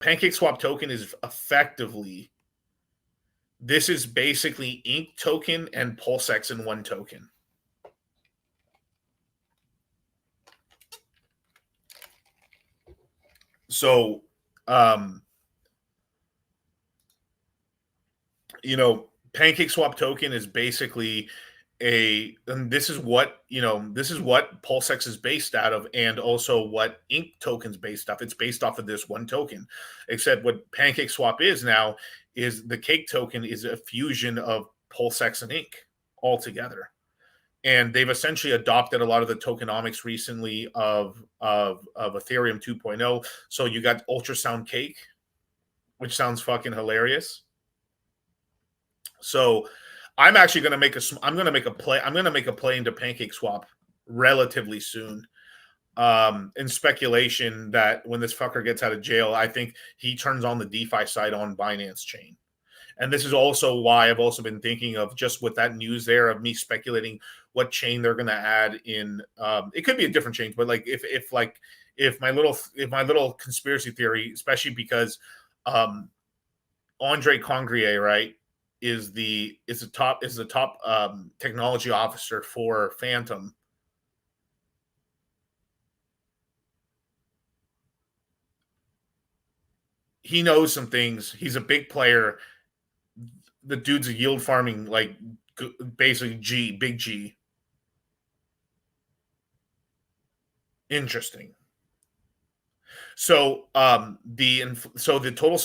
Pancake Swap token is effectively, this is basically Ink token and PulseX in one token. So, Pancake Swap token is basically and this is what PulseX is based out of, and also what Ink token's based off. It's based off of this one token, except what Pancake Swap is now is the Cake token is a fusion of PulseX and Ink all together. And they've essentially adopted a lot of the tokenomics recently of Ethereum 2.0. So you got ultrasound cake, which sounds fucking hilarious. So I'm actually going to make a play into Pancake Swap relatively soon. In speculation that when this fucker gets out of jail, I think he turns on the DeFi side on Binance chain. And this is also why I've also been thinking of, just with that news there, of me speculating what chain they're going to add in. It could be a different chain, but like if my little conspiracy theory, especially because Andre Congrier, right, is the top technology officer for Phantom. He knows some things. He's a big player. The dude's a yield farming, like, basically big G. Interesting. So the total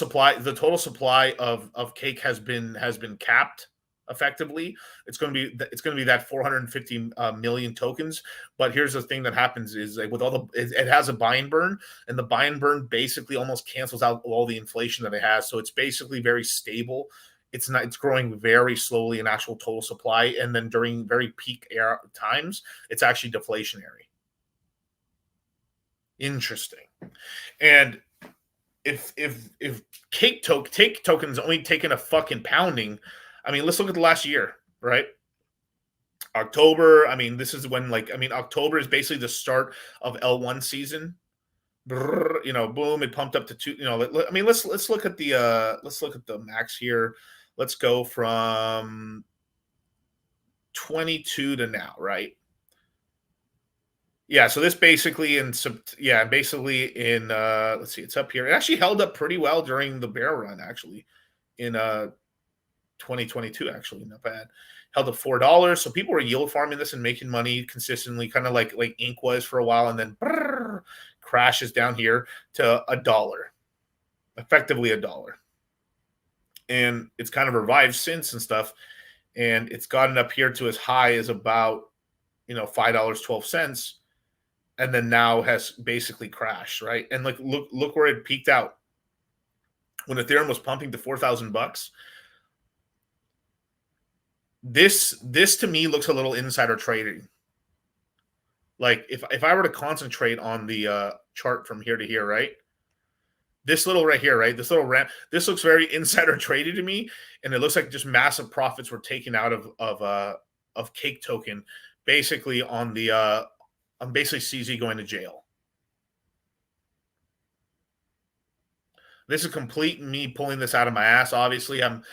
supply of cake has been capped effectively. It's going to be that 450 million tokens. But here's the thing that happens is, like, with all it has a buy and burn, and the buy and burn basically almost cancels out all the inflation that it has. So it's basically very stable. It's growing very slowly in actual total supply, and then during very peak era times, it's actually deflationary. Interesting. And if cake tokens only taking a fucking pounding, I mean, let's look at the last year, right? October, I mean, this is when, October is basically the start of L1 season. Boom, it pumped up to 2, I mean, let's look at the max here. Let's go from 22 to now, right? Yeah, so this basically let's see, it's up here. It actually held up pretty well during the bear run, actually, in 2022, actually, not bad. Held up $4. So people were yield farming this and making money consistently, kind of like Ink was for a while, and then crashes down here to $1. Effectively $1. And it's kind of revived since and stuff. And it's gotten up here to as high as about $5.12. And then now has basically crashed, right? And look where it peaked out when Ethereum was pumping to $4,000. This to me looks a little insider trading. Like, if I were to concentrate on the chart from here to here, right? This little right here, right? This little ramp, this looks very insider traded to me, and it looks like just massive profits were taken out of Cake token, basically on basically CZ going to jail. This is complete me pulling this out of my ass. Obviously, I'm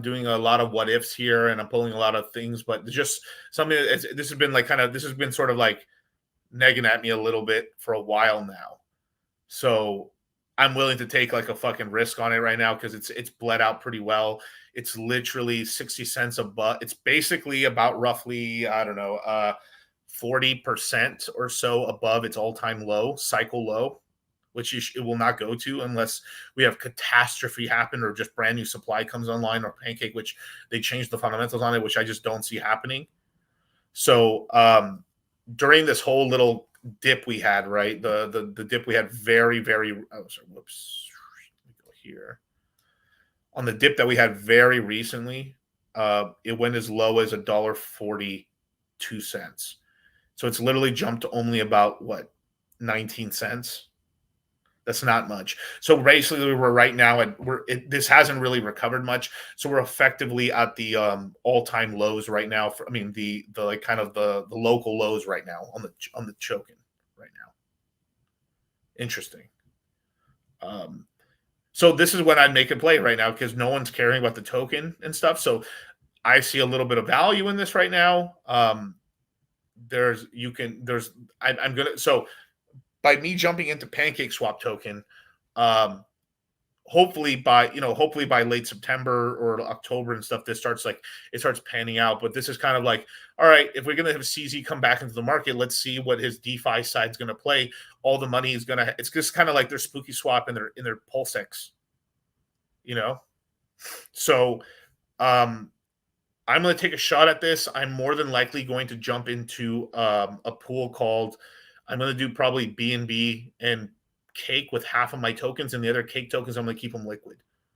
doing a lot of what ifs here, and I'm pulling a lot of things, but just something this has been sort of like negging at me a little bit for a while now. So I'm willing to take like a fucking risk on it right now, because it's bled out pretty well. It's literally 60 cents above. It's basically about roughly, I don't know, 40% or so above its all-time low, cycle low, which it will not go to unless we have catastrophe happen or just brand new supply comes online, or Pancake, which they changed the fundamentals on it, which I just don't see happening. So during this whole little dip we had, right? The dip we had very, whoops. Let me go here. On the dip that we had very recently, it went as low as $1.42. So it's literally jumped to only about 19 cents. That's not much. So basically, we're right now at this hasn't really recovered much. So we're effectively at the all-time lows right now. The local lows right now on the choking right now. Interesting. Um, so this is when I make a play right now because no one's caring about the token and stuff. So I see a little bit of value in this right now. There's you can there's I'm gonna so by me jumping into Pancake Swap token, um, hopefully by late September or October and stuff, this starts like it starts panning out. But this is kind of like, all right, if we're gonna have CZ come back into the market, let's see what his DeFi side's gonna play. All the money is gonna. It's just kind of like their spooky swap and their PulseX, you know. So um, I'm going to take a shot at this. I'm more than likely going to jump into a pool called. I'm going to do probably BNB and Cake with half of my tokens, and the other Cake tokens I'm going to keep them liquid.